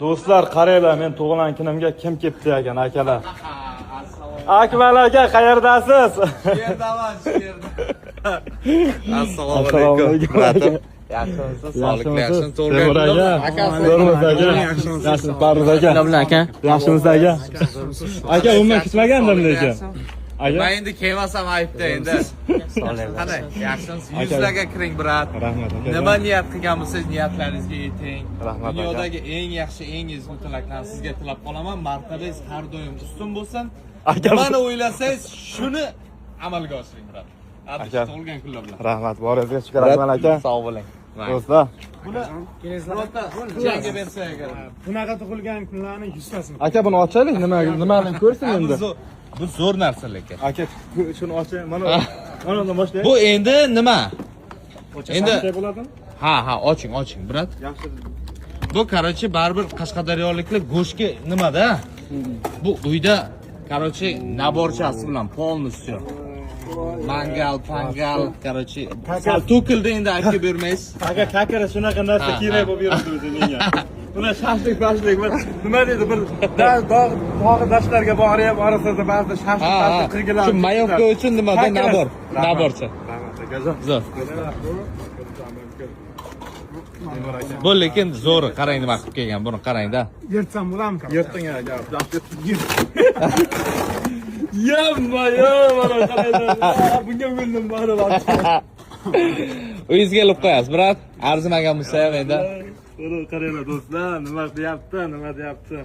Do'stlar, qaranglar, men tug'ilgan kunimga kim kelibdi ekan, akalar. Akmal aka, qayerdasiz? Yerdaman, shu yerda. Assalomu alaykum. Bratim. Yaxshimisiz? Sog'likli, yaxshimisiz? Temur aka, Zo'rmiz aka. Yaxshimisiz, Paruz aka. aka. Yaxshimisiz aka. Aka, umuman kutmagandim lekin. Aka, Men endi kelmasam aytdi endi. Qanday? Yaxshimisiz? Yuzlarga kiring, brat. rahmat aka. Nima niyat qilgan bo'lsangiz, niyatlaringizga yeting. Rahmat aka. Dunyodagi eng yaxshi, eng ezgu tilaklarni sizga tilab qolaman. Martabangiz har doim ustun bo'lsin. Aka, Nimani o'ylasangiz, shuni amalga oshiring, brat. Aka. Tug'ilgan kunlar bilan. Rahmat, boringizga shukur Akmal aka. Sog' bo'ling. Do'stlar, Jangga bersa agar. Bunaqa tug'ilgan kunlarni yuztasini. aka buni ochaylik, nimani ko'rsin endi. Bu zo'r narsa lekin. Aka, shuni oching. Mana undan boshlaylik. Bu endi nima? Endi Qanday bo'ladimi? ha, oching, brat. Yaxshi. Bu qarochi baribir Qashqadaryoliklar go'shtga nimada? Bu uyda qarochi naborchasi bilan polностью. Mangal, qarochi. Sal to'kildi endi aka bermaysiz. Aka, kakara shunaqa narsa kerak bo'lib yuribdi o'zi menga. Buni shashlik, nima deydi, bir tog'i dashtlarga borib, orasida ba'zi shashlik qilgilar. Shu mayovka uchun nimada naborcha. Zo'r. Bu lekin zo'r, qarang nima qilib kelgan, buni qarang-da. Yirtsam bo'ladimi? Yirting aka. Yamma, mana qaranglar. Bunga o'ldim bari. Uyingizga olib qo'yasiz, brat. Arzimagan bo'lsa ham endi. Qaranglar do'stlar, nima deyapti?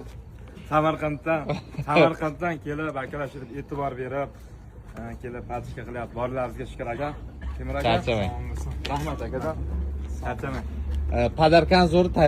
Samarqanddan kelib, akalashib e'tibor berib, kelib patishka qilyapti. Borlaringizga shukur aka. Temur aka. Charchamang. Rahmat akadan. Charchamang. Padarkan zo'r